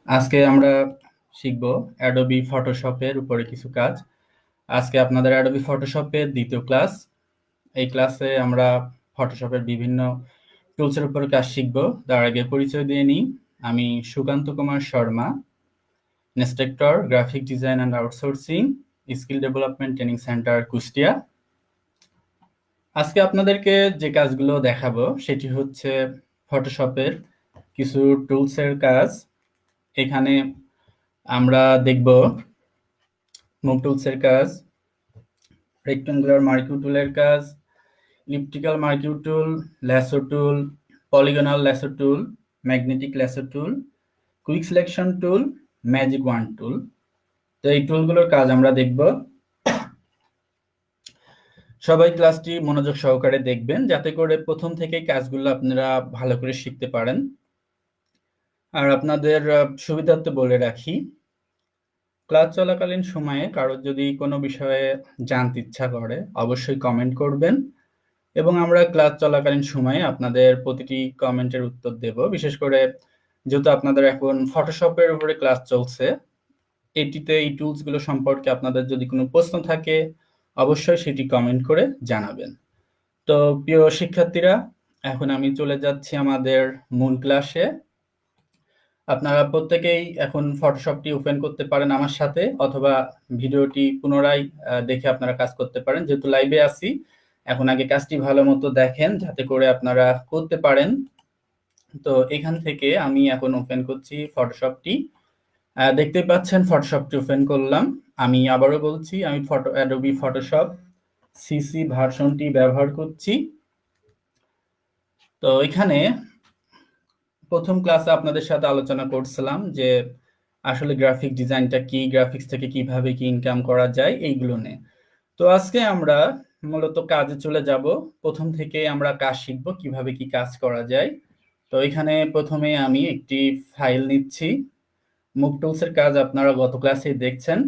আজকে আমরা শিখব অ্যাডোবি ফটোশপের উপরে কিছু কাজ। আজকে আপনাদের অ্যাডোবি ফটোশপের দ্বিতীয় ক্লাস। এই ক্লাসে আমরা ফটোশপের বিভিন্ন টুলসের উপরে কাজ শিখব। তার আগে পরিচয় দিয়ে নিই। আমি Sukanta Kumar Sharma, instructor graphic design and outsourcing, skill development training centre, Kushtia. আজকে আপনাদেরকে যে কাজগুলো দেখাবো সেটি হচ্ছে ফটোশপের কিছু টুলসের কাজ। এখানে আমরা দেখব মুভ টুলসের কাজ, রেক্টেঙ্গুলার মার্কিউ টুলের কাজ, elliptical marquee tool, lasso tool, polygonal lasso tool, magnetic lasso tool, quick selection tool, magic wand tool. তো এই টুলগুলোর কাজ আমরা দেখব। সবাই ক্লাসটি মনোযোগ সহকারে দেখবেন যাতে করে প্রথম থেকেই কাজগুলো আপনারা ভালো করে শিখতে পারেন। আর আপনাদের সুবিধার্থে বলে রাখি, ক্লাস চলাকালীন সময়ে কারোর যদি কোনো বিষয়ে জানতে ইচ্ছা করে অবশ্যই কমেন্ট করবেন এবং আমরা ক্লাস চলাকালীন সময়ে আপনাদের প্রতিটি কমেন্টের উত্তর দেব। বিশেষ করে যেহেতু আপনাদের এখন ফটোশপের উপরে ক্লাস চলছে, এটিতে এই টুলসগুলো সম্পর্কে আপনাদের যদি কোনো প্রশ্ন থাকে অবশ্যই সেটি কমেন্ট করে জানাবেন। তো প্রিয় শিক্ষার্থীরা, এখন আমি চলে যাচ্ছি আমাদের মূল ক্লাসে। আপনারা প্রত্যেকেই এখন ফটোশপটি ওপেন করতে পারেন আমার সাথে, অথবা ভিডিওটি পুনরায় দেখে আপনারা কাজ করতে পারেন। যেহেতু লাইভে আছি, এখন আগে কাজটি ভালো মতো দেখেন যাতে করে আপনারা করতে পারেন। তো এখান থেকে আমি এখন ওপেন করছি ফটোশপটি। দেখতেই পাচ্ছেন ফটোশপটি ওপেন করলাম। আমি আবারও বলছি, আমি অ্যাডোবি ফটোশপ সিসি ভার্সনটি ব্যবহার করছি। তো এখানে প্রথম ক্লাসে আপনাদের সাথে আলোচনা করছিলাম যে আসলে গ্রাফিক ডিজাইনটা কি, গ্রাফিক্স থেকে কিভাবে কি ইনকাম করা যায়, এইগুলো নিয়ে। তো আজকে আমরা মূলত কাজে চলে যাব। প্রথম থেকে আমরা কাজ শিখব কিভাবে কি কাজ করা যায়। তো এখানে প্রথমে আমি একটি ফাইল নিচ্ছি। মুভ টুলসের কাজ আপনারা গত ক্লাসে দেখছেন।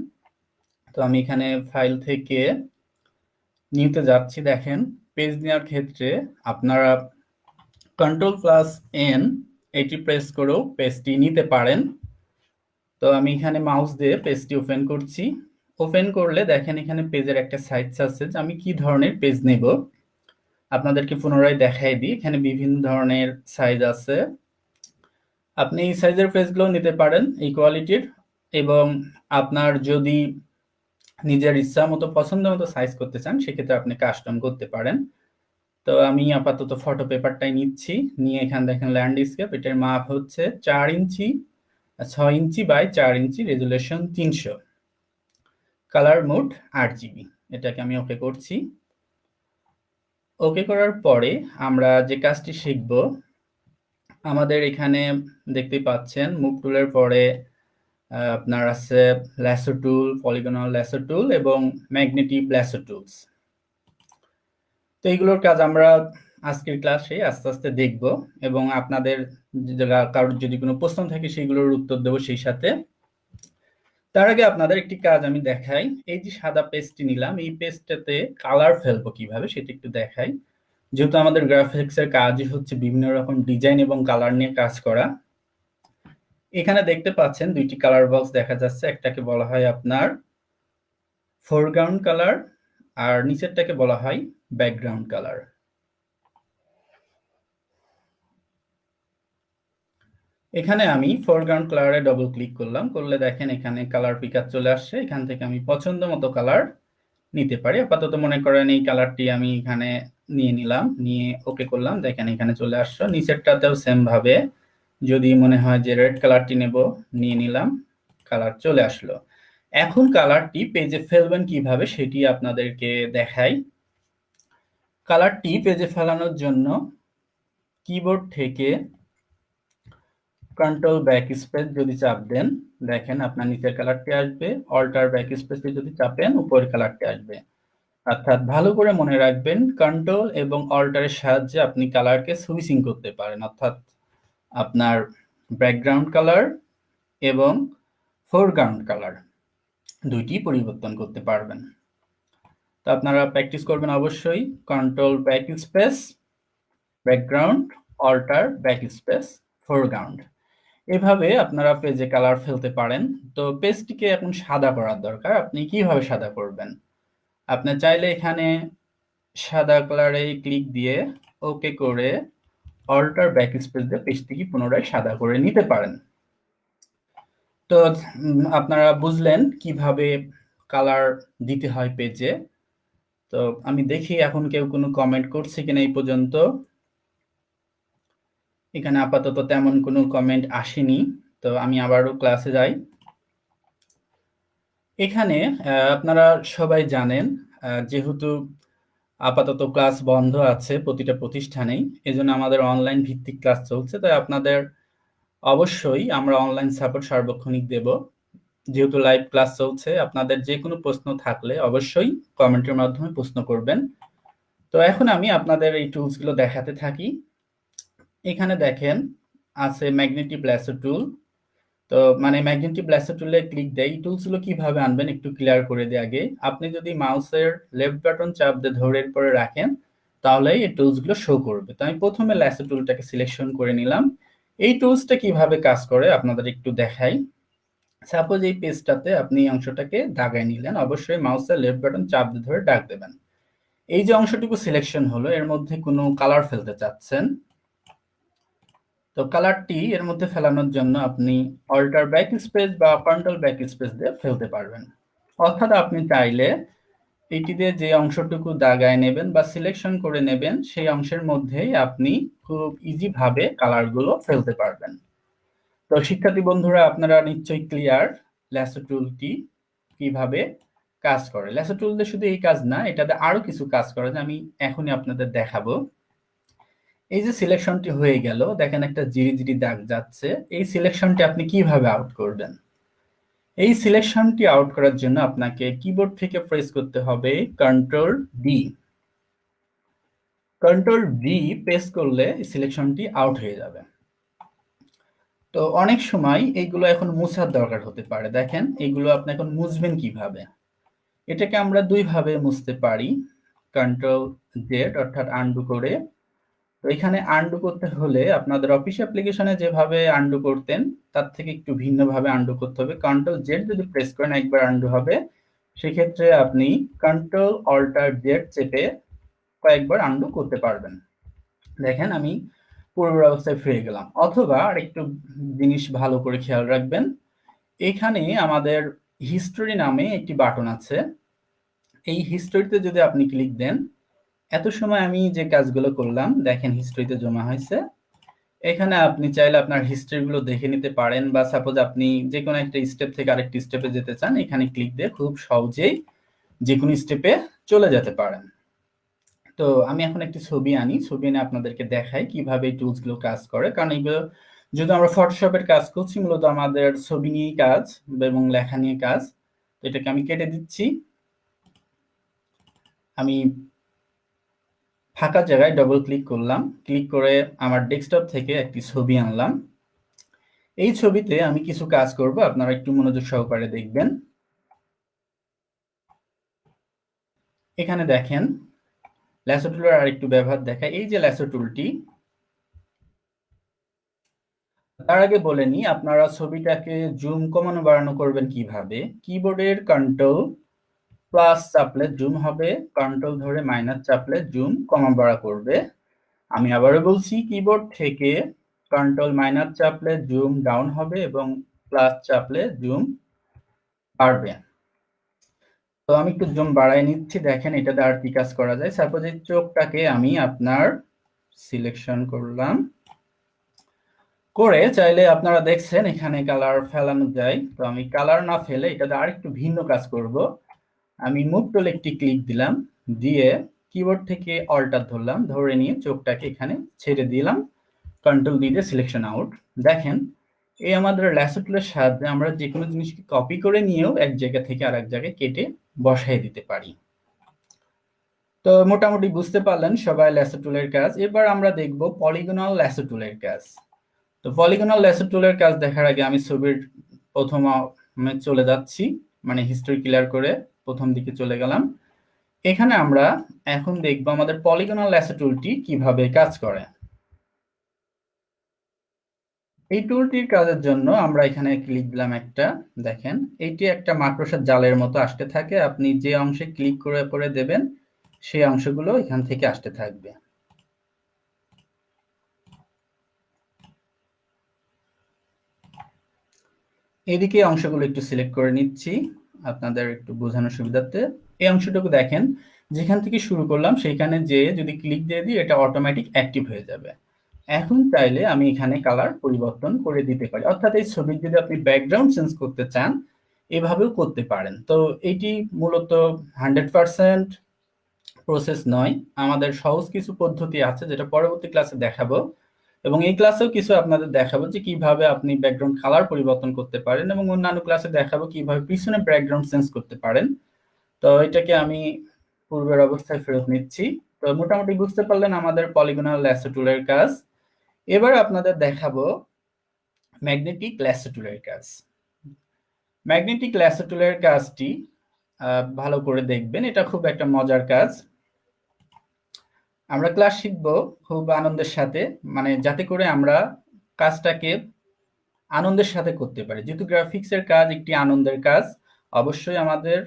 তো আমি এখানে ফাইল থেকে নিতে যাচ্ছি। দেখেন, পেজ নেওয়ার ক্ষেত্রে আপনারা Ctrl+N এটি প্রেস করেও পেজটি নিতে পারেন। তো আমি এখানে মাউস দিয়ে পেজটি ওপেন করছি। ওপেন করলে দেখেন এখানে পেজের একটা সাইজ আছে যে আমি কি ধরনের পেজ নেব। আপনাদেরকে পুনরায় দেখাই দিই, এখানে বিভিন্ন ধরনের সাইজ আছে। আপনি এই সাইজের পেজগুলো নিতে পারেন, এই কোয়ালিটির। এবং আপনার যদি নিজের ইচ্ছা মতো পছন্দ মতো সাইজ করতে চান সেক্ষেত্রে আপনি কাস্টম করতে পারেন। তো আমি আপাতত ফটো পেপারটাই নিচ্ছি। নিয়ে এখানে দেখেন ল্যান্ডস্কেপ, এটার মাপ হচ্ছে 4 inch 6 inch by 4 inch, resolution 300, colour mode 8 GB। এটাকে আমি ওকে করছি। ওকে করার পরে আমরা যে কাজটি শিখব, আমাদের এখানে দেখতে পাচ্ছেন মুভ টুলের পরে আপনার আছে ল্যাসো টুল, পলিগনাল ল্যাসো টুল এবং ম্যাগনেটিক ল্যাসো টুলস। তো এইগুলোর কাজ আমরা আজকের ক্লাসে আস্তে আস্তে দেখব এবং আপনাদের কারোর যদি কোনো প্রশ্ন থাকে সেগুলোর উত্তর দেবো সেই সাথে। তার আগে আপনাদের একটি কাজ আমি দেখাই। এই যে সাদা পেজটি নিলাম, এই পেজটাতে কালার ফেলবো কিভাবে সেটা একটু দেখাই। যেহেতু আমাদের গ্রাফিক্সের কাজই হচ্ছে বিভিন্ন রকম ডিজাইন এবং কালার নিয়ে কাজ করা। এখানে দেখতে পাচ্ছেন দুইটি কালার বক্স দেখা যাচ্ছে। একটাকে বলা হয় আপনার ফোরগ্রাউন্ড কালার আর নিচেরটাকে বলা হয় ব্যাকগ্রাউন্ড কালার। এখানে আমি ফোরগ্রাউন্ড কালারে ডবল ক্লিক করলাম, করলে দেখেন এখানে কালার পিকার চলে আসছে। এখান থেকে আমি পছন্দ মতো কালার নিতে পারি। আপাতত মনে করেন এই কালারটি আমি এখানে নিয়ে নিলাম, নিয়ে ওকে করলাম। দেখেন এখানে চলে আসছে। নিচেরটাতেও সেম ভাবে যদি মনে হয় যে রেড কালারটি নেব, নিয়ে নিলাম, কালার চলে আসলো। এখন কালারটি পেজে ফেলবেন কিভাবে সেটি আপনাদেরকে দেখাই। কালারটি পেজে ফেলানোর জন্য কিবোর্ড থেকে কন্ট্রোল ব্যাক স্পেস যদি চাপ দেন, দেখেন আপনার নিচের কালারটি আসবে। অল্টার ব্যাক স্পেসে যদি চাপেন উপরের কালারটি আসবে। অর্থাৎ ভালো করে মনে রাখবেন, কন্ট্রোল এবং অল্টারের সাহায্যে আপনি কালারকে সুইচিং করতে পারেন। অর্থাৎ আপনার ব্যাকগ্রাউন্ড কালার এবং ফোরগ্রাউন্ড কালার দুইটি পরিবর্তন করতে পারবেন। তো আপনারা প্র্যাকটিস করবেন অবশ্যই। Control backspace, background, alter backspace, foreground. এভাবে আপনারা পেজে কালার ফেলতে পারেন। তো পেজটিকে এখন সাদা করার দরকার। আপনি কিভাবে সাদা করবেন? আপনি চাইলে এখানে সাদা কালারে ক্লিক দিয়ে ওকে করে অল্টার ব্যাকস্পেস দিয়ে পেজটিকে পুনরায় সাদা করে নিতে পারেন। তো আপনারা বুঝলেন কিভাবে কালার দিতে হয় পেজে। তো আমি দেখি এখন কেউ কোনো কমেন্ট করছে কিনা এই পর্যন্ত। এখানে আপাতত তেমন কোনো কমেন্ট আসেনি। তো আমি আবারও ক্লাসে যাই। এখানে আপনারা সবাই জানেন যেহেতু আপাতত ক্লাস বন্ধ আছে প্রতিটা প্রতিষ্ঠানেই, এজন্য আমাদের অনলাইন ভিত্তিক ক্লাস চলছে। তাই আপনাদের অবশ্যই আমরা অনলাইন সাপোর্ট সার্বক্ষণিক দেব। যেহেতু লাইভ ক্লাস চলছে, আপনাদের যে কোনো প্রশ্ন থাকলে অবশ্যই কমেন্টের মাধ্যমে প্রশ্ন করবেন। তো এখন আমি আপনাদের এই টুলসগুলো দেখাতে থাকি। এখানে দেখেন আছে ম্যাগনেটিক ল্যাসো টুল। তো মানে ম্যাগনেটিক ল্যাসো টুলে ক্লিক দেয়। এই টুলসগুলো কিভাবে আনবেন একটু ক্লিয়ার করে দিই আগে। আপনি যদি মাউসের লেফট বাটন চাপ দিয়ে ধরে পরে রাখেন তাহলে এই টুলসগুলো শো করবে। তো আমি প্রথমে ল্যাসো টুলটাকে সিলেকশন করে নিলাম। এই টুলসটা কিভাবে কাজ করে আপনাদের একটু দেখাই। সাপোজ এই পেজটাতে আপনি এই অংশটাকে দাগায় নিলেন, অবশ্যই মাউসের লেফট বাটন চাপ দিয়ে ধরে ডাক দেবেন। এই যে অংশটুকু সিলেকশন হলো এর মধ্যে কোনো কালার ফেলতে চাচ্ছেন, তো কালারটি এর মধ্যে ফেলানোর জন্য আপনি অল্টার ব্যাক স্পেস বা কন্ট্রোল ব্যাক স্পেস দিয়ে ফেলতে পারবেন। অর্থাৎ আপনি চাইলে এটি দিয়ে যে অংশটুকু দাগায় নেবেন বা সিলেকশন করে নেবেন সেই অংশের মধ্যেই আপনি খুব ইজি ভাবে কালারগুলো ফেলতে পারবেন। তো শিক্ষার্থী বন্ধুরা আপনারা নিশ্চয়ই ক্লিয়ার ল্যাসো টুলটি কিভাবে কাজ করে। ল্যাসো টুল দিয়ে শুধু এই কাজ না, এটাতে আরো কিছু কাজ করে যে আমি এখনই আপনাদের দেখাবো। এই যে সিলেকশনটি হয়ে গেল, দেখেন একটা জিরি জিরি দাগ যাচ্ছে। এই সিলেকশনটি আপনি কিভাবে আউট করবেন? এই সিলেকশনটি আউট করার জন্য আপনাকে কিবোর্ড থেকে প্রেস করতে হবে control D. Control D press করলে সিলেকশনটি আউট হয়ে যাবে। তো অনেক সময় এইগুলো এখন মুছার দরকার হতে পারে। দেখেন এইগুলো আপনি এখন মুছবেন কিভাবে? এটাকে আমরা দুই ভাবে মুছতে পারি। কন্ট্রোল জেড অর্থাৎ আনডু করে। তো এখানে আনডু করতে হলে আপনাদের অফিস অ্যাপ্লিকেশনে যেভাবে আনডু করতেন তার থেকে একটু ভিন্নভাবে আনডু করতে হবে। কন্ট্রোল জেড যদি প্রেস করেন একবার আনডু হবে, সেক্ষেত্রে আপনি কন্ট্রোল অল্টার জেড চেপে কয়েকবার আনডু করতে পারবেন। দেখেন আমি পূর্বের অবস্থায় ফিরে গেলাম। অথবা আরেকটু জিনিস ভালো করে খেয়াল রাখবেন, এখানে আমাদের হিস্টোরি নামে একটি বাটন আছে। এই হিস্টোরিতে যদি আপনি ক্লিক দেন, এত সময় আমি যে কাজগুলো করলাম দেখেন হিস্ট্রিতে জমা হয়েছে। এখানে আপনি চাইলে আপনার হিস্ট্রিগুলো দেখে নিতে পারেন, বা সাপোজ আপনি যে কোনো একটা স্টেপ থেকে আরেকটি স্টেপে যেতে চান, এখানে ক্লিক দিয়ে খুব সহজেই যে কোনো স্টেপে চলে যেতে পারেন। তো আমি এখন একটি ছবি আনি, ছবি এনে আপনাদেরকে দেখাই কিভাবে এই টুলসগুলো কাজ করে। কারণ এগুলো যদি আমরা ফটোশপের কাজ করছি, মূলত আমাদের ছবি নিয়েই কাজ এবং লেখা নিয়ে কাজ। তো এটাকে আমি কেটে দিচ্ছি। আমি ফাঁকা জায়গায় ডবল ক্লিক করলাম, ক্লিক করে আমার ডেস্কটপ থেকে একটি ছবি আনলাম। এই ছবিতে আমি কিছু কাজ করব, আপনারা একটু মনোযোগ সহকারে দেখবেন। এখানে দেখেন ল্যাসো টুলের আরেকটু ব্যবহার দেখায়। এই যে ল্যাসো টুলটি, তার আগে বলে নিই আপনারা ছবিটাকে জুম কমানো বাড়ানো করবেন কিভাবে। কিবোর্ডের কন্ট্রোল প্লাস চাপলে জুম হবে, কন্ট্রোল ধরে মাইনাস চাপলে জুম কমা বাড়া করবে। আমি আবারও বলছি, কিবোর্ড থেকে কন্ট্রোল মাইনাস চাপলে জুম ডাউন হবে এবং প্লাস চাপলে জুম বাড়বে। তো আমি একটু জুম বাড়াই নিচ্ছি, দেখেন এটাতে আর কি কাজ করা যায়। সাপোজ এই চোখটাকে আমি আপনার সিলেকশন করলাম, করে চাইলে আপনারা দেখছেন এখানে কালার ফেলানো যায়। তো আমি কালার না ফেলে এটাতে আরেকটু ভিন্ন কাজ করব। আমি মুভ টুলে একটি ক্লিক দিলাম, দিয়ে কিবোর্ড থেকে অল্টার ধরলাম, ধরে নিয়ে চোখটাকে এখানে ছেড়ে দিলাম, কন্ট্রোল দিয়ে সিলেকশন আউট। দেখেন এই আমাদের ল্যাসো টুলের সাহায্যে আমরা যে কোনো জিনিসকে কপি করে নিয়েও এক জায়গা থেকে আরেক জায়গায় কেটে বসাই দিতে পারি। তো মোটামুটি বুঝতে পারলেন সবাই ল্যাসো টুলের কাজ। এবার আমরা দেখব পলিগনাল ল্যাসো টুলের কাজ। তো পলিগনাল ল্যাসো টুলের কাজ দেখার আগে আমি ছবির প্রথমে চলে যাচ্ছি, মানে হিস্টরি ক্লিয়ার করে প্রথম দিকে চলে গেলাম। এখানে আমরা এখন দেখব আমাদের পলিগনাল ল্যাসো টুলটি কিভাবে কাজ করে। এই টুলটির কাজের জন্য আমরা এখানে ক্লিক দিলাম একটা, দেখেন এইটি একটা মাকড়সার জালের মতো আসতে থাকে, আপনি যে অংশে ক্লিক করে করে দেবেন সেই অংশগুলো এখান থেকে আসতে থাকবে। এদিকে অংশগুলো একটু সিলেক্ট করে নিচ্ছি আপনাদের একটু বোঝানোর সুবিধার্থে। এই অংশটুকু দেখেন, যেখান থেকে শুরু করলাম সেইখানে যে যদি ক্লিক দিয়ে দিই এটা অটোমেটিক অ্যাক্টিভ হয়ে যাবে। এখন চাইলে আমি এখানে কালার পরিবর্তন করে দিতে পারি, অর্থাৎ এই ছবির যদি আপনি ব্যাকগ্রাউন্ড চেঞ্জ করতে চান এভাবেও করতে পারেন। তো এটি মূলত 100% প্রসেস নয়, আমাদের সহজ কিছু পদ্ধতি আছে যেটা পরবর্তী ক্লাসে দেখাবো, এবং এই ক্লাসেও কিছু আপনাদের দেখাবো যে কিভাবে আপনি ব্যাকগ্রাউন্ড কালার পরিবর্তন করতে পারেন, এবং অন্যান্য ক্লাসে দেখাবো কিভাবে পিছনে ব্যাকগ্রাউন্ড চেঞ্জ করতে পারেন। তো এটাকে আমি পূর্বের অবস্থায় ফেরত নিচ্ছি। তো মোটামুটি বুঝতে পারলেন আমাদের পলিগনাল ল্যাসো টুলের কাজ। এবার আপনাদের দেখাবো ম্যাগনেটিক ল্যাসো টুলের কাজ। ম্যাগনেটিক ল্যাসো টুলের কাজটি ভালো করে দেখবেন, এটা খুব একটা মজার কাজ। আমরা ক্লাস শিখবো খুব আনন্দের সাথে, মানে যাতে করে আমরা কাজটাকে আনন্দের সাথে করতে পারি। যেহেতু গ্রাফিক্সের কাজ একটি আনন্দের কাজ, অবশ্যই আমাদের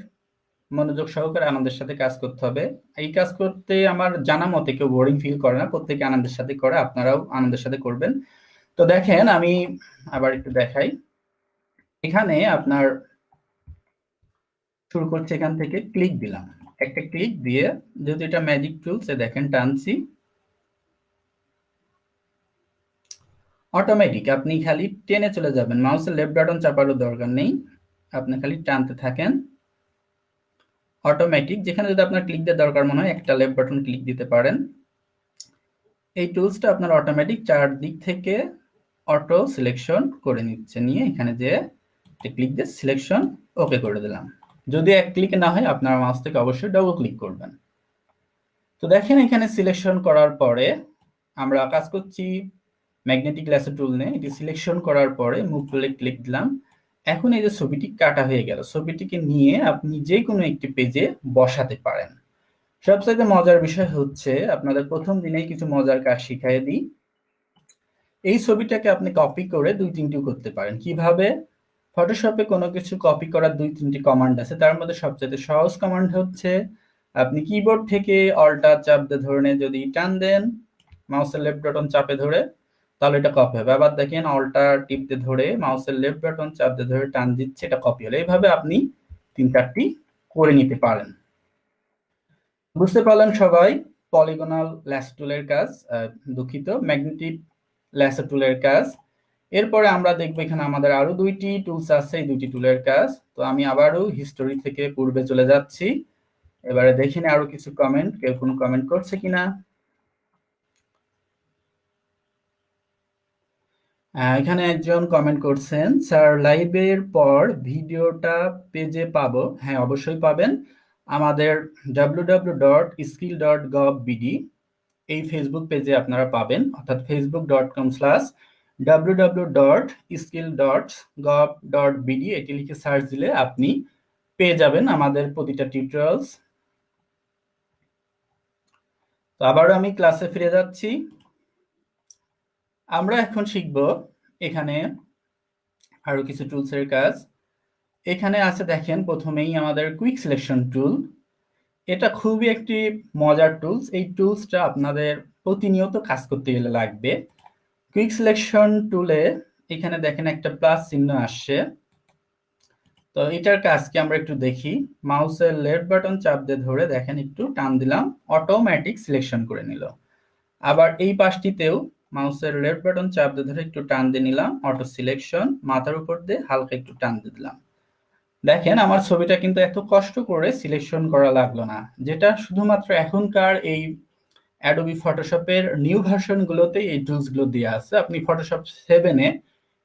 মনোযোগ সহকারে আনন্দের সাথে কাজ করতে হবে। এই কাজ করতে আমার জানা মতে কেউ বোরিং ফিল করে না, প্রত্যেকে আনন্দের সাথে করে, আপনারাও আনন্দের সাথে করবেন। তো দেখেন আমি আবার একটু দেখাই, এখানে আপনার শুরু করছে এখান থেকে, ক্লিক দিলাম, একটা ক্লিক দিয়ে যেহেতু এটা ম্যাজিক টুলসে দেখেন টানছি, অটোমেটিক আপনি খালি টেনে চলে যাবেন, মাউসের লেফট বাটন চাপারও দরকার নেই, আপনি খালি টানতে থাকেন অটোমেটিক। যেখানে যদি আপনার ক্লিক দেওয়ার দরকার মনে হয় একটা লেফট বাটন ক্লিক দিতে পারেন। এই টুলসটা আপনার অটোমেটিক চারদিক থেকে অটো সিলেকশন করে নিচ্ছে, নিয়ে এখানে যে ক্লিক দিয়ে সিলেকশন ওকে করে দিলাম। যদি এক ক্লিকে না হয় আপনার মাউস থেকে অবশ্যই ডাবল ক্লিক করবেন। তো দেখেন এখানে সিলেকশন করার পরে আমরা কাজ করছি ম্যাগনেটিক ল্যাসো টুল নিয়ে, এটি সিলেকশন করার পরে মুভ টুলে ক্লিক দিলাম। এখন এই যে ছবিটি কাটা হয়ে গেল, ছবিটিকে নিয়ে আপনি যে কোনো একটি পেজে বসাতে পারেন। সবচাইতে মজার বিষয় হচ্ছে আপনাদের প্রথম দিনেই কিছু মজার কাজ শিখাই দিই। এই ছবিটাকে আপনি কপি করে দুই তিনটিও করতে পারেন। কিভাবে? ফটোশপে কোনো কিছু কপি করার দুই তিনটি কমান্ড আছে, তার মধ্যে সবচেয়ে সহজ কমান্ড হচ্ছে আপনি কিবোর্ড থেকে অল্টার চাপ দিয়ে ধরে যদি টান দেন, মাউসের লেফট বাটন চাপে ধরে, তাহলে এটা কপি হবে। আবার দেখেন অল্টার টিপতে ধরে মাউসের লেফট বাটন চাপ দিয়ে ধরে টান দিচ্ছে, এটা কপি হলো। এইভাবে আপনি 3-4টি করে নিতে পারেন। বুঝতে পারলেন সবাই পলিগনাল ল্যাসো টুলের কাজ, দুঃখিত ম্যাগনেটিক ল্যাসো টুলের কাজ। এরপরে আমরা দেখবো এখানে আমাদের আরো দুইটি টুলস আছে, এই দুইটি টুলের কাজ। তো আমি আবারও হিস্টোরি থেকে পূর্বে চলে যাচ্ছি, এবারে দেখি না আরো কিছু কমেন্ট, কেউ কোনো কমেন্ট করছে কিনা। এখানে একজন কমেন্ট করছেন, স্যার লাইভের পর ভিডিওটা পেজে পাবো? হ্যাঁ অবশ্যই পাবেন, আমাদের www.skill.gov.bd এই ফেসবুক পেজে আপনারা পাবেন, অর্থাৎ facebook.com/www.skill.gov.bd এটি লিখে সার্চ দিলে আপনি পেয়ে যাবেন আমাদের প্রতিটা টিউটোরিয়ালস। তো আবারও আমি ক্লাসে ফিরে যাচ্ছি। আমরা এখন শিখব এখানে আরো কিছু টুলসের কাজ। এখানে আছে দেখেন প্রথমেই আমাদের কুইক সিলেকশন টুল, এটা খুবই একটি মজার টুলস। এই টুলসটা আপনাদের প্রতিনিয়ত কাজ করতে গেলে লাগবে। কুইক সিলেকশন টুলে এখানে দেখেন একটা প্লাস চিহ্ন আসছে, তো এটার কাজ কি আমরা একটু দেখি। মাউসের লেফট বাটন চাপ দিয়ে ধরে দেখেন একটু টান দিলাম, অটোমেটিক সিলেকশন করে নিল। আবার এই পাশটিতেও মাউসের লেফট বাটন চাপ দিয়ে ধরে একটু টান দিয়ে নিলাম, অটো সিলেকশন, মাথার উপর দিয়ে হালকা একটু টান দিয়ে দিলাম। দেখেন আমার ছবিটা কিন্তু এত কষ্ট করে সিলেকশন করা লাগলো না, যেটা শুধুমাত্র এখনকার এই অ্যাডোবি ফটোশপের নিউ ভার্সনগুলোতেই এই টুলসগুলো দেওয়া আছে। আপনি ফটোশপ 7-এ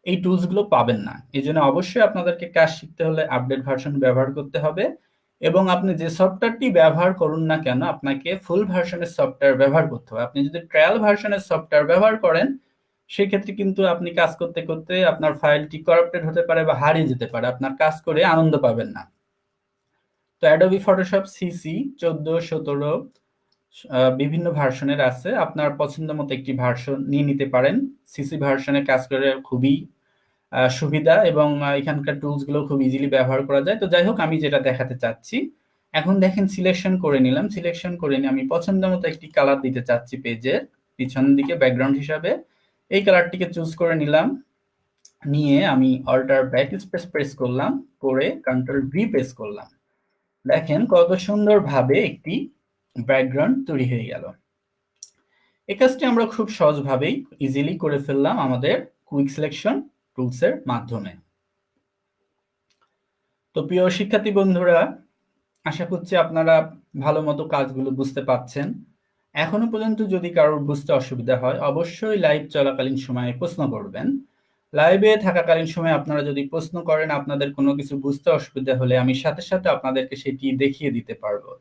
এই টুলসগুলো পাবেন না। এই জন্য অবশ্যই আপনাদেরকে কাজ শিখতে হলে আপডেট ভার্সন ব্যবহার করতে হবে, এবং আপনি যে সফটওয়্যারটি ব্যবহার করুন না কেন আপনাকে ফুল ভার্সনের সফটওয়্যার ব্যবহার করতে হবে। আপনি যদি ট্রায়াল ভার্সনের সফটওয়্যার ব্যবহার করেন সেক্ষেত্রে কিন্তু আপনি কাজ করতে করতে আপনার ফাইলটি করাপ্টেড হতে পারে বা হারিয়ে যেতে পারে, আপনার কাজ করে আনন্দ পাবেন না। তো অ্যাডোবি ফটোশপ সিসি 14, 17, বিভিন্ন ভার্সনের আছে, আপনার পছন্দ মতো একটি ভার্সন নিয়ে নিতে পারেন। সিসি ভার্সনে কাজ করে খুবই সুবিধা, এবং এখানকার টুলস গুলো খুব ইজিলি ব্যবহার করা যায়। তো যাই হোক, আমি যেটা দেখাতে চাচ্ছি, এখন দেখেন সিলেকশন করে নিলাম। সিলেকশন করে নিয়ে আমি পছন্দ মতো একটি কালার দিতে চাচ্ছি পেজের পিছন দিকে ব্যাকগ্রাউন্ড হিসাবে। এই কালারটিকে চুজ করে নিলাম, নিয়ে আমি অল্টার ব্যাক স্পেস প্রেস করলাম, করে কন্ট্রোল ভি প্রেস করলাম। দেখেন কত সুন্দরভাবে একটি ব্যাকগ্রাউন্ড তৈরি হয়ে গেল। এই কাজটি আমরা খুব সহজভাবেই ইজিলি করে ফেললাম আমাদের কুইক সিলেকশন টুলসের মাধ্যমে। তো প্রিয় শিক্ষার্থী বন্ধুরা, আশা করছি আপনারা ভালো মতো কাজগুলো বুঝতে পাচ্ছেন। এখনো পর্যন্ত যদি কারোর বুঝতে অসুবিধা হয়, অবশ্যই লাইভ চলাকালীন সময়ে প্রশ্ন করবেন। লাইভে থাকাকালীন সময় আপনারা যদি প্রশ্ন করেন, আপনাদের কোনো কিছু বুঝতে অসুবিধা হলে আমি সাথে সাথে আপনাদেরকে সেটি দেখিয়ে দিতে পারবো।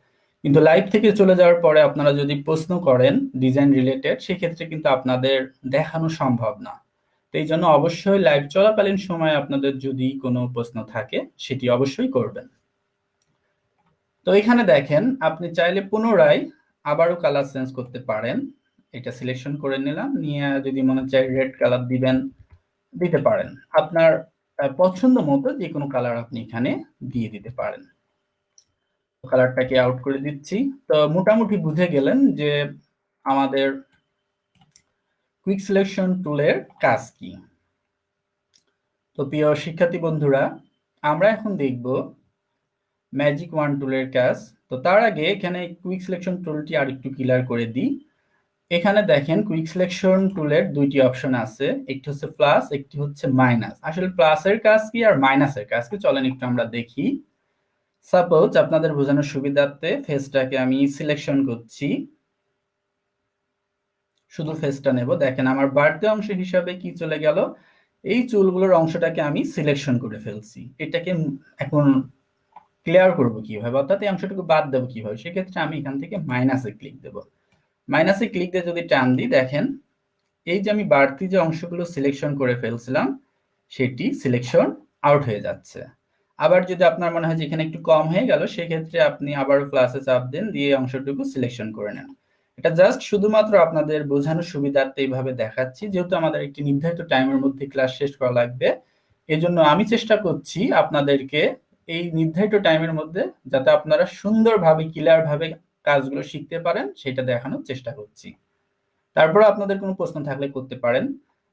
কিন্তু লাইভ থেকে চলে যাওয়ার পরে আপনারা যদি প্রশ্ন করেন ডিজাইন রিলেটেড, সেক্ষেত্রে কিন্তু আপনাদের দেখানো সম্ভব না। তো এই জন্য অবশ্যই লাইভ চলাকালীন সময় আপনাদের যদি কোনো প্রশ্ন থাকে, সেটি অবশ্যই করবেন। তো এখানে দেখেন, আপনি চাইলে পুনরায় আবারও কালার চেঞ্জ করতে পারেন। এটা সিলেকশন করে নিলাম, নিয়ে যদি মনে চায় রেড কালার দিবেন, দিতে পারেন। আপনার পছন্দ মতো যে কোনো কালার আপনি এখানে দিয়ে দিতে পারেন। কালারটাকে আউট করে দিচ্ছি। তো মোটামুটি বুঝে গেলেন যে আমাদের কুইক সিলেকশন টুলের কাজ কি। তো প্রিয় শিক্ষার্থী বন্ধুরা, আমরা এখন দেখব ম্যাজিক ওয়ান টুলের কাজ। তো তার আগে এখানে কুইক সিলেকশন টুলটি আর একটু ক্লিয়ার করে দিই। এখানে দেখেন কুইক সিলেকশন টুলের দুইটি অপশন আছে, একটি হচ্ছে প্লাস, একটি হচ্ছে মাইনাস। আসলে প্লাসের কাজ কি আর মাইনাসের কাজ কি, চলেন একটু আমরা দেখি। সাপোজ আপনাদের বোঝানোর সুবিধার্থে ফেসটাকে আমি সিলেকশন করছি, শুধু ফেসটা নেব। দেখেন আমার বাড়তি অংশ হিসাবে কি চলে গেল, এই চুলগুলোর অংশটাকে আমি সিলেকশন করে ফেলছি। এটাকে এখন ক্লিয়ার করব কিভাবে, অর্থাৎ এই অংশটুকু বাদ দেবো কিভাবে, সেক্ষেত্রে আমি এখান থেকে মাইনাসে ক্লিক দেব। মাইনাসে ক্লিক দিয়ে যদি টান দিই, দেখেন এই যে আমি বাড়তি যে অংশগুলো সিলেকশন করে ফেলছিলাম, সেটি সিলেকশন আউট হয়ে যাচ্ছে। আবার যদি আপনার মনে হয় যে এখানে একটু কম হয়ে গেল, সেক্ষেত্রে আপনি আবার প্লাসে চাপ দেন, দিয়ে অংশটুকু সিলেকশন করে নেন। এটা জাস্ট শুধুমাত্র আপনাদের বোঝানোর সুবিধার্থে এইভাবে দেখাচ্ছি, যেহেতু আমাদের একটি নির্ধারিত টাইমের মধ্যে ক্লাস শেষ করা লাগবে। এজন্য আমি চেষ্টা করছি আপনাদেরকে এই নির্ধারিত টাইমের মধ্যে যাতে আপনারা সুন্দরভাবে ক্লিয়ার ভাবে কাজগুলো শিখতে পারেন, সেটা দেখানোর চেষ্টা করছি। তারপর আপনাদের কোনো প্রশ্ন থাকলে করতে পারেন।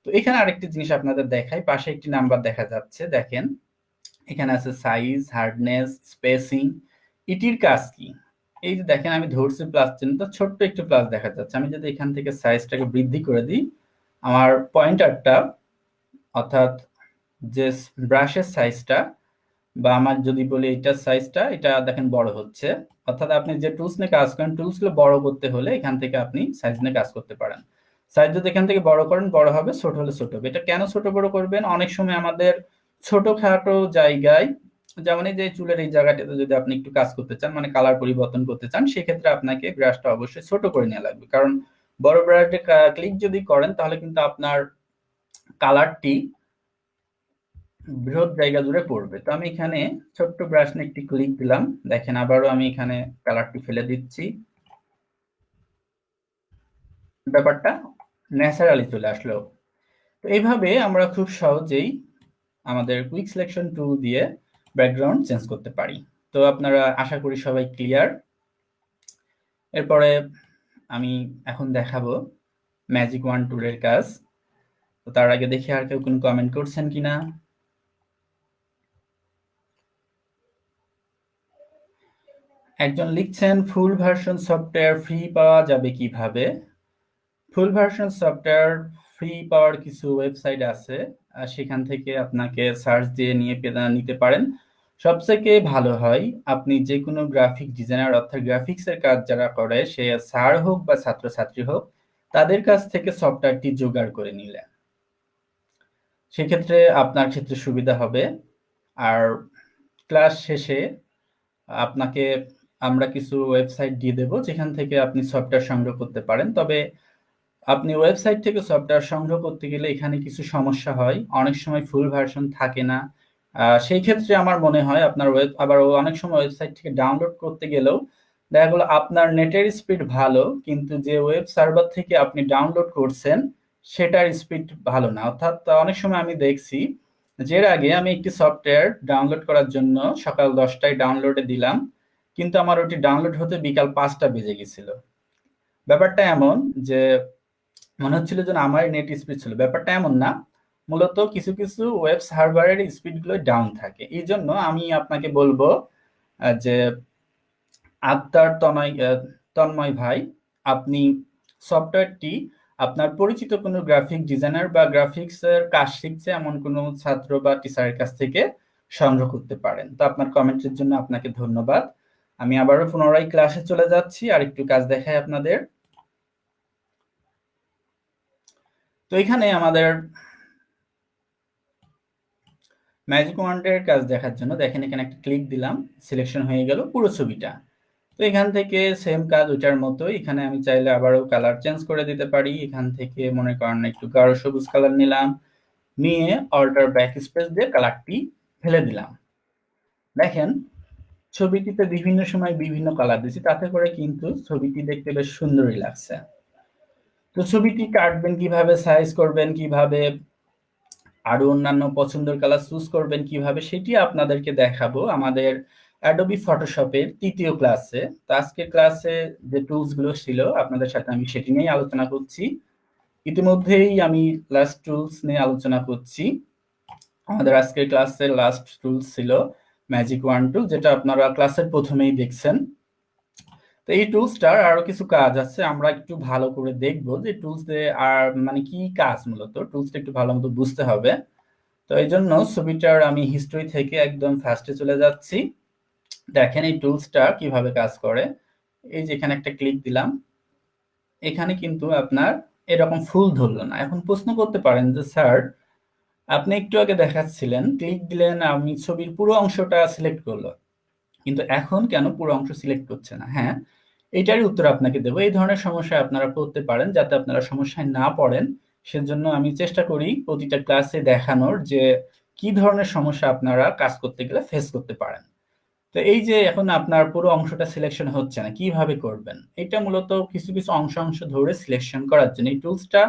তো এখানে আরেকটি জিনিস আপনাদের দেখাই, পাশে একটি নাম্বার দেখা যাচ্ছে, দেখেন এখানে আছে সাইজ, হার্ডনেস, স্পেসিং। এটির কাজ কি? এই যে দেখেন আমি ধরছি প্লাস চিহ্ন, তো ছোট্ট একটু প্লাস দেখা যাচ্ছে। আমি যদি এখান থেকে সাইজটাকে বৃদ্ধি করে দিই, আমার পয়েন্টারটা অর্থাৎ যে ব্রাশের সাইজটা, বা আমার যদি বলি এটার সাইজটা, এটা দেখেন বড় হচ্ছে। অর্থাৎ আপনি যে টুলস নিয়ে কাজ করেন, টুলসগুলো বড় করতে হলে এখান থেকে আপনি সাইজ নিয়ে কাজ করতে পারেন। সাইজ যদি এখান থেকে বড় করেন, বড় হবে, ছোট হলে ছোট হবে। এটা কেন ছোট বড় করবেন? অনেক সময় আমাদের ছোটখাটো জায়গায়, যেমন এই যে চুলের এই জায়গাটাতে যদি আপনি একটু কাজ করতে চান, মানে কালার পরিবর্তন করতে চান, সেক্ষেত্রে আপনাকে ব্রাশটা অবশ্যই ছোট করে নেওয়া লাগবে। কারণ বড় ব্রাশে ক্লিক যদি করেন, তাহলে কিন্তু আপনার কালারটি বৃহৎ জায়গা জুড়ে পড়বে। তো আমি এখানে ছোট্ট ব্রাশ নিয়ে একটি ক্লিক দিলাম, দেখেন আবারও আমি এখানে কালারটি ফেলে দিচ্ছি, ব্যাপারটা ন্যাচারালি চলে আসলো। তো এইভাবে আমরা খুব সহজেই আমাদের কুইক সিলেকশন টুল দিয়ে ব্যাকগ্রাউন্ড চেঞ্জ করতে পারি। তো আপনারা আশা করি সবাই ক্লিয়ার। এরপরে আমি এখন দেখাবো ম্যাজিক ওয়ান টুলের কাজ। তো তার আগে দেখি আর কেউ কোনো কমেন্ট করছেন কিনা। একজন লিখছেন ফুল ভার্সন সফটওয়্যার ফ্রি পাওয়া যাবে কিভাবে? ফুল ভার্সন সফটওয়্যার ফ্রি পাওয়ার কিছু ওয়েবসাইট আছে, সেখান থেকে আপনাকে সার্চ দিয়ে নিতে পারেন। সবথেকে ভালো হয় আপনি যে কোনো গ্রাফিক ডিজাইনার অর্থাৎ গ্রাফিক্সের কাজ যারা করে, সে স্যার হোক বা ছাত্রছাত্রী হোক, তাদের কাছ থেকে সফটওয়্যারটি জোগাড় করে নিলেন, সেক্ষেত্রে আপনার ক্ষেত্রে সুবিধা হবে। আর ক্লাস শেষে আপনাকে আমরা কিছু ওয়েবসাইট দিয়ে দেব, যেখান থেকে আপনি সফটওয়্যার সংগ্রহ করতে পারেন। তবে আপনি ওয়েবসাইট থেকে সফটওয়্যার সংগ্রহ করতে গেলে এখানে কিছু সমস্যা হয়, অনেক সময় ফুল ভার্সন থাকে না। সেই ক্ষেত্রে আমার মনে হয় আপনার আবার অনেক সময় ওয়েবসাইট থেকে ডাউনলোড করতে গেলেও দেখা গেলো আপনার নেটের স্পিড ভালো, কিন্তু যে ওয়েব সার্ভার থেকে আপনি ডাউনলোড করছেন সেটার স্পিড ভালো না। অর্থাৎ অনেক সময় আমি দেখছি যে এর আগে আমি একটি সফটওয়্যার ডাউনলোড করার জন্য সকাল 10টায় ডাউনলোডে দিলাম, কিন্তু আমার ওটি ডাউনলোড হতে বিকাল 5টা বেজে গেছিল। ব্যাপারটা এমন যে মনে হচ্ছিল যেন আমার নেট স্পিড ছিল, ব্যাপারটা এমন না। মূলত কিছু কিছু ওয়েব সার্ভারের স্পিডগুলো ডাউন থাকে। এই জন্য আমি আপনাকে বলবো যে আক্তার তন্ময় ভাই, আপনি সফটওয়্যারটি আপনার পরিচিত কোনো গ্রাফিক ডিজাইনার বা গ্রাফিক্সের কাজ শিখছে এমন কোনো ছাত্র বা টিচারের কাছ থেকে সংগ্রহ করতে পারেন। তো আপনার কমেন্টের জন্য আপনাকে ধন্যবাদ। আমি আবারও পুনরায় ক্লাসে চলে যাচ্ছি আর একটু কাজ দেখাই আপনাদের। তো এখানে আমাদের ম্যাজিক ওয়ান্ডের কাজ দেখার জন্য দেখেন এখানে একটা ক্লিক দিলাম, সিলেকশন হয়ে গেল পুরো ছবিটা। তো এখান থেকে সেম কাজ ওইটার মতো, এখানে আমি চাইলে আবারও কালার চেঞ্জ করে দিতে পারি। এখান থেকে মনে করেন একটু গাঢ় সবুজ কালার নিলাম, নিয়ে অল্টার ব্যাক স্পেস দিয়ে কালারটি ফেলে দিলাম। দেখেন ছবিটিতে বিভিন্ন সময় বিভিন্ন কালার দিচ্ছি, তাতে করে কিন্তু ছবিটি দেখতে বেশ সুন্দরই লাগছে। তো ছবিটি কাটবেন কিভাবে, সাইজ করবেন কিভাবে, আরো অন্যান্য পছন্দের কালার চুজ করবেন কিভাবে, সেটি আপনাদেরকে দেখাবো আমাদের অ্যাডোবি ফটোশপের 3য় ক্লাসে। তো আজকের ক্লাসে যে টুলস গুলো ছিল আপনাদের সাথে আমি সেটি নিয়ে আলোচনা করছি। ইতিমধ্যেই আমি লাস্ট টুলস নিয়ে আলোচনা করছি। আমাদের আজকের ক্লাসের লাস্ট টুলস ছিল ম্যাজিক ওয়ান টুল, যেটা আপনারা ক্লাসের প্রথমেই দেখছেন। তো এই টুলসটার আরো কিছু কাজ আছে, আমরা একটু ভালো করে দেখবো যে টুলস দিয়ে আর মানে কি কাজ। মূলত টুলসটা একটু ভালো মতো বুঝতে হবে। তো এই জন্য ছবিটার আমি হিস্টরি থেকে একদম ফার্স্টে চলে যাচ্ছি। দেখেন এই টুলসটা কিভাবে কাজ করে। এই যে এখানে একটা ক্লিক দিলাম, এখানে কিন্তু আপনার এরকম ফুল ধরলো না। এখন প্রশ্ন করতে পারেন যে স্যার আপনি একটু আগে দেখাচ্ছিলেন ক্লিক দিলেন আমি ছবির পুরো অংশটা সিলেক্ট করলো, কিন্তু এখন কেন পুরো অংশ সিলেক্ট করছে না? হ্যাঁ, এইটারই উত্তর আপনাকে দেবো। এই ধরনের সমস্যায় আপনারা পড়তে পারেন, যাতে আপনারা সমস্যায় না পড়েন সেজন্য আমি চেষ্টা করি প্রতিটা ক্লাসে দেখানোর যে কি ধরনের সমস্যা আপনারা কাজ করতে গেলে ফেস করতে পারেন। তো এই যে এখন আপনার পুরো অংশটা সিলেকশন হচ্ছে না, কিভাবে করবেন? এটা মূলত কিছু কিছু অংশ অংশ ধরে সিলেকশন করার জন্য এই টুলসটা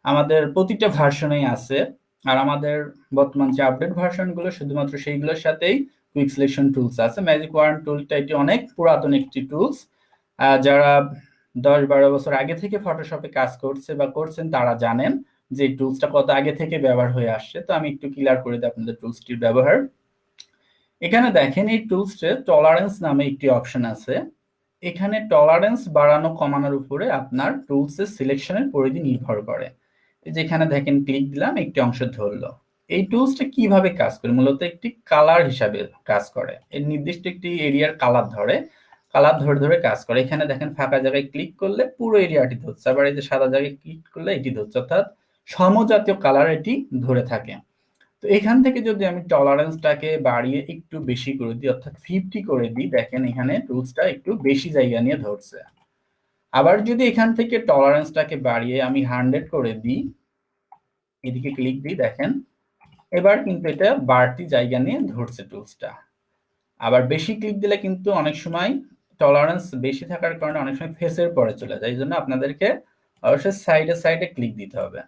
আমাদের প্রতিটা ভার্সনেই আছে। আর আমাদের বর্তমান যে আপডেট ভার্সনগুলো শুধুমাত্র সেইগুলোর সাথেই কুইক সিলেকশন টুলস আছে। ম্যাজিক ওয়ার্ড টুলটা এটি অনেক পুরাতন একটি টুলস। যারা 10-12 বছর আগে থেকে ফটোশপে কাজ করছে বা করছেন তারা জানেন যে এই টুলসটা কত আগে থেকে ব্যবহার হয়ে আসছে। তো আমি একটু ক্লিয়ার করে দিই আপনাদের টুলসটির ব্যবহার। এখানে দেখেন এই টুলসে টলারেন্স নামে একটি অপশন আছে। এখানে টলারেন্স বাড়ানো কমানোর উপরে আপনার টুলসের সিলেকশনের পরিধি নির্ভর করে। যেখানে দেখেন ক্লিক দিলাম একটি অংশ ধরলো। এই টুলসটা কিভাবে কাজ করে? মূলত একটি কালার হিসাবে কাজ করে। এর নির্দিষ্ট একটি এরিয়ার কালার ধরে, কালার ধরে ধরে কাজ করে। এখানে দেখেন ফাঁকা জায়গায় ক্লিক করলে পুরো এরিয়াটি ধরছে, আবার এই যে সাদা জায়গায় ক্লিক করলে এটি ধরছে, অর্থাৎ সমজাতীয় কালার এটি ধরে থাকে। তো এখান থেকে যদি আমি টলারেন্সটাকে বাড়িয়ে একটু বেশি করে দিই, অর্থাৎ 50 করে দিই, দেখেন এখানে টুলসটা একটু বেশি জায়গা নিয়ে ধরছে। আবার যদি এখান থেকে টলারেন্সটাকে বাড়িয়ে আমি 100 করে দিই, এদিকে ক্লিক দিই, দেখেন এবার কিন্তু এটা বাড়তি জায়গা নিয়ে ধরছে টুলসটা। আবার বেশি ক্লিক দিলে কিন্তু অনেক সময় টলারেন্স বেশি থাকার কারণে অনেক সময় ফেসের পরে চলে যায়। এই জন্য আপনাদেরকে অবশ্যই সাইডে সাইডে ক্লিক দিতে হবে।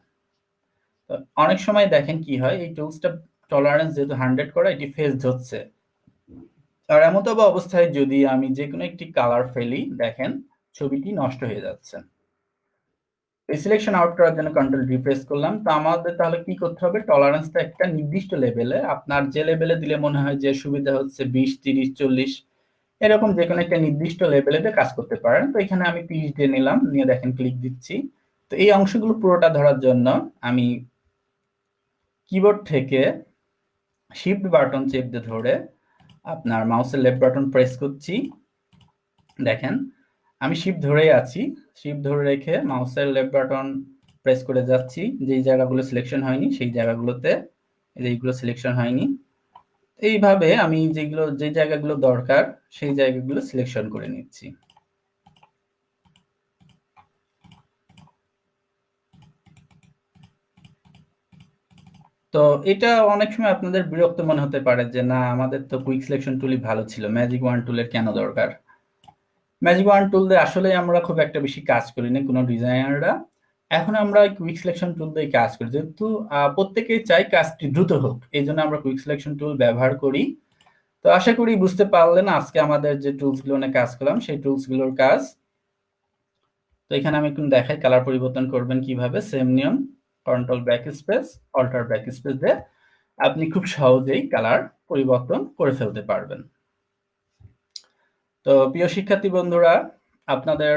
তো অনেক সময় দেখেন কি হয়, এই টুলসটা টলারেন্স যেহেতু 100 করা, এটি ফেস ধরছে। আর এমতো বা অবস্থায় যদি আমি যে কোনো একটি কালার ফেলি, দেখেন ছবিটি নষ্ট হয়ে যাচ্ছে। এই সিলেকশন আউট করার জন্য কন্ট্রোল রিপ্রেস করলাম। তো আমাদের তাহলে কি করতে হবে? টলারেন্সটা একটা নির্দিষ্ট লেভেলে, আপনার যে লেভেলে দিলে মনে হয় যে সুবিধা হচ্ছে 20, 30, 40 এরকম যে কোনো একটা নির্দিষ্ট লেভেলে কাজ করতে পারেন। তো এখানে আমি 30 দিয়ে নিলাম, নিয়ে দেখেন ক্লিক দিচ্ছি। তো এই অংশগুলো পুরোটা ধরার জন্য আমি কিবোর্ড থেকে শিফট বাটন চেপ দিয়ে ধরে আপনার মাউসের লেফট বাটন প্রেস করছি। দেখেন আমি শিফট ধরেই আছি, শিফট ধরে রেখে মাউসের লেফট বাটন প্রেস করে যাচ্ছি। যেই জায়গাগুলো সিলেকশন হয়নি সেই জায়গাগুলোতে, এইগুলো সিলেকশন হয়নি, এইভাবে আমি যেগুলো যে জায়গাগুলো দরকার সেই জায়গাগুলো সিলেকশন করে নিচ্ছি। তো এটা অনেক সময় আপনাদের বিরক্ত মনে হতে পারে যে না আমাদের তো কুইক সিলেকশন টুলই ভালো ছিল, ম্যাজিক ওয়ান টুলের কেন দরকার? ম্যাজিক ওয়ান টুল দিয়ে আসলে আমরা খুব একটা বেশি কাজ করি না কোনো ডিজাইনাররা। এখন আমরা কুইক সিলেকশন টুল দিয়ে কাজ করি, যেহেতু প্রত্যেকেই চাই কাজটি দ্রুত হোক, এই জন্য আমরা কুইক সিলেকশন টুল ব্যবহার করি। তো আশা করি বুঝতে পারলেন আজকে আমাদের যে টুলস গুলো নিয়ে কাজ করলাম সেই টুলস গুলোর কাজ। তো এখানে আমি একটু দেখাই কালার পরিবর্তন করবেন কিভাবে। সেম নিয়ম, control backspace, alter backspace দিয়ে আপনি খুব সহজেই কালার পরিবর্তন করে ফেলতে পারবেন। তো প্রিয় শিক্ষার্থী বন্ধুরা, আপনাদের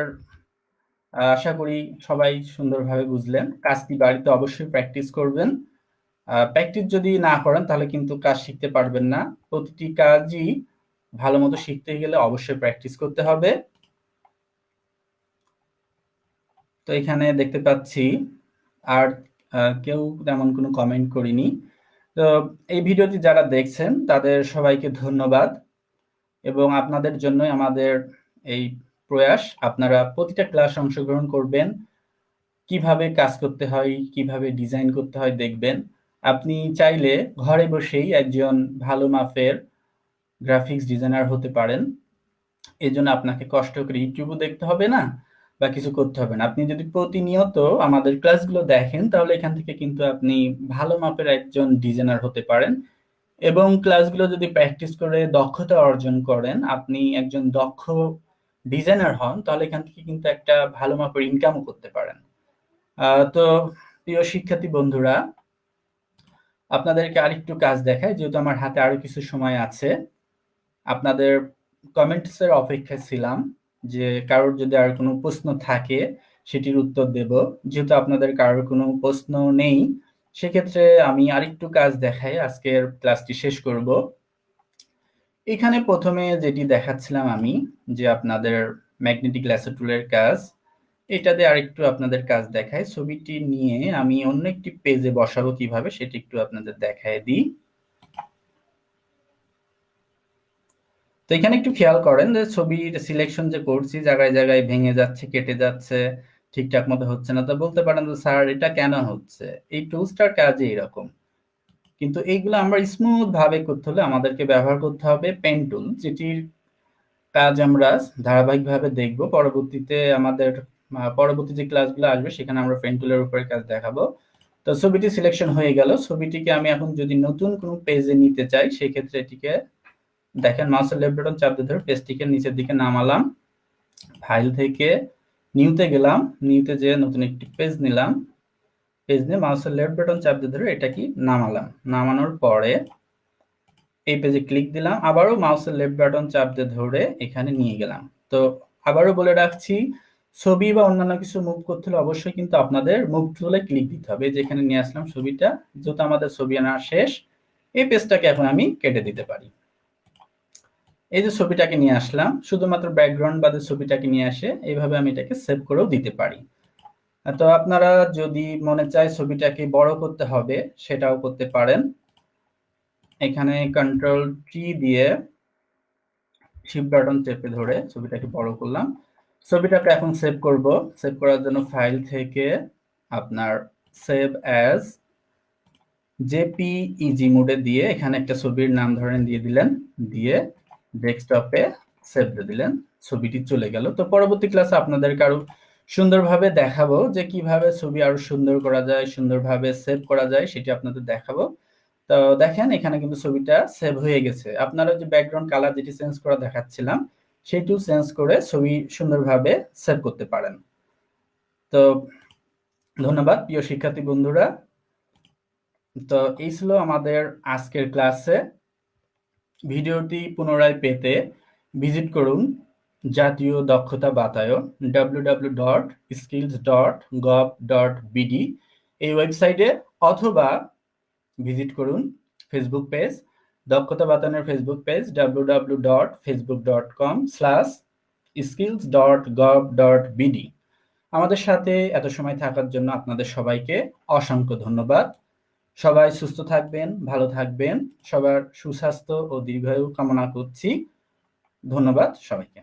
আশা করি সবাই সুন্দরভাবে বুঝলেন। কাজটি বাড়িতে অবশ্যই প্র্যাকটিস করবেন। প্র্যাকটিস যদি না করেন তাহলে কিন্তু কাজ শিখতে পারবেন না। প্রতিটি কাজই ভালো মতো শিখতে গেলে অবশ্যই প্র্যাকটিস করতে হবে। তো এখানে দেখতে পাচ্ছি আর কেউ তেমন কোনো কমেন্ট করিনি। তো এই ভিডিওটি যারা দেখছেন তাদের সবাইকে ধন্যবাদ, এবং আপনাদের জন্যই আমাদের এই প্রয়াস। আপনারা প্রতিটা ক্লাস অংশগ্রহণ করবেন, কিভাবে কাজ করতে হয়, কিভাবে ডিজাইন করতে হয় দেখবেন। আপনি চাইলে ঘরে বসেই একজন ভালো মাপের গ্রাফিক্স ডিজাইনার হতে পারেন। এই জন্য আপনাকে কষ্ট করে ইউটিউবও দেখতে হবে না বা কিছু করতে হবে না। আপনি যদি প্রতিনিয়ত আমাদের ক্লাসগুলো দেখেন তাহলে এখান থেকে কিন্তু আপনি ভালো মাপের একজন ডিজাইনার হতে পারেন, এবং ক্লাসগুলো যদি প্র্যাকটিস করে দক্ষতা অর্জন করেন, আপনি একজন দক্ষ ডিজাইনার হন, তাহলে এখান থেকে কিন্তু একটা ভালো মাপের ইনকামও করতে পারেন। তো প্রিয় শিক্ষার্থী বন্ধুরা, আপনাদেরকে আরেকটু কাজ দেখাই, যেহেতু আমার হাতে আরো কিছু সময় আছে। আপনাদের কমেন্টসের অপেক্ষায় ছিলাম, যে কারোর যদি আর কোনো প্রশ্ন থাকে সেটির উত্তর দেব। যেহেতু আপনাদের কারোর কোনো প্রশ্ন নেই, সেক্ষেত্রে আমি আরেকটু কাজ দেখাই, আজকের ক্লাসটি শেষ করব। এখানে প্রথমে যেটি দেখাচ্ছিলাম আমি, যে আপনাদের ম্যাগনেটিক ল্যাসো টুলের কাজ, এটাতে আরেকটু আপনাদের কাজ দেখাই। ছবিটি নিয়ে আমি অন্য একটি পেজে বসাবো কিভাবে সেটি একটু আপনাদের দেখায় দিই। তো এখানে একটু খেয়াল করেন যে ছবির সিলেকশন যে করছি জায়গায় জায়গায় ভেঙে যাচ্ছে, কেটে যাচ্ছে, ঠিকঠাক মতো হচ্ছে না। তো বলতে পারেন যে স্যার এটা কেন হচ্ছে, এই টুলসটার কাজে এরকম। কিন্তু এইগুলো আমরা স্মুথ ভাবে করতে হলে আমাদেরকে ব্যবহার করতে হবে পেন টুল, যেটির কাজ আমরা ধারাবাহিকভাবে দেখব পরবর্তীতে। আমাদের পরবর্তী যে ক্লাসগুলো আসবে সেখানে আমরা পেন টুলের উপরে কাজ দেখাবো। তো ছবিটি সিলেকশন হয়ে গেল। ছবিটিকে আমি এখন যদি নতুন কোনো পেজে নিতে চাই, সেক্ষেত্রে এটিকে দেখেন মাউসের লেফট বাটন চাপ দিয়ে ধরে পেজটিকে নিচের দিকে নামালাম, ফাইল থেকে নিউতে গেলাম, নিউতে যেয়ে নতুন একটি পেজ নিলাম, পেজ নিয়ে মাউসের লেফট বাটন চাপ দিয়ে ধরে এটা কি নামালাম, নামানোর পরে এই পেজে ক্লিক দিলাম, আবারও মাউসের লেফট বাটন চাপ দিয়ে ধরে এখানে নিয়ে গেলাম। তো আবারও বলে রাখছি, ছবি বা অন্যান্য কিছু মুভ করতে হলে অবশ্যই কিন্তু আপনাদের মুভ টুলে ক্লিক দিতে হবে। যেখানে নিয়ে আসলাম ছবিটা, যেহেতু আমাদের ছবি আনা শেষ, এই পেজটাকে এখন আমি কেটে দিতে পারি। এই যে ছবিটাকে নিয়ে আসলাম, শুধুমাত্র ব্যাকগ্রাউন্ড বাদে ছবিটাকে নিয়ে আসে, এইভাবে আমি এটাকে সেভ করেও দিতে পারি। তো আপনারা যদি মনে চায় ছবিটাকে বড় করতে হবে সেটাও করতে পারেন। এখানে কন্ট্রোল টি দিয়ে শিফট বাটন চেপে ধরে ছবিটাকে বড় করলাম। ছবিটাকে এখন সেভ করব। সেভ করার জন্য ফাইল থেকে আপনার সেভ অ্যাজ জেপিইজি মোডে দিয়ে এখানে একটা ছবির নাম ধরেন দিয়ে দিলেন, দিয়ে ডেস্কটপে সেভ দিয়ে দিলেন, ছবিটি চলে গেল। তো পরবর্তী ক্লাসে আপনাদেরকে আরো সুন্দরভাবে দেখাবো যে কিভাবে ছবি আরো সুন্দর করা যায়, সুন্দরভাবে সেভ করা যায়, সেটি আপনাদের দেখাবো। তো দেখেন এখানে কিন্তু ছবিটা সেভ হয়ে গেছে। আপনারা যে ব্যাকগ্রাউন্ড কালার যেটি চেঞ্জ করা দেখাচ্ছিলাম সেটিও চেঞ্জ করে ছবি সুন্দরভাবে সেভ করতে পারেন। তো ধন্যবাদ প্রিয় শিক্ষার্থী বন্ধুরা। তো এই ছিল আমাদের আজকের ক্লাসে। ভিডিওটি পুনরায় পেতে ভিজিট করুন জাতীয় দক্ষতা বাতায়ন www.skills.gov.bd এই ওয়েবসাইটে, অথবা ভিজিট করুন ফেসবুক পেজ, দক্ষতা বাতায়নের ফেসবুক পেজ www.facebook.com/skills.gov.bd। আমাদের সাথে এত সময় থাকার জন্য আপনাদের সবাইকে অসংখ্য ধন্যবাদ। সবাই সুস্থ থাকবেন, ভালো থাকবেন, সবার সুস্বাস্থ্য ও দীর্ঘায়ু কামনা করছি। ধন্যবাদ সবাইকে।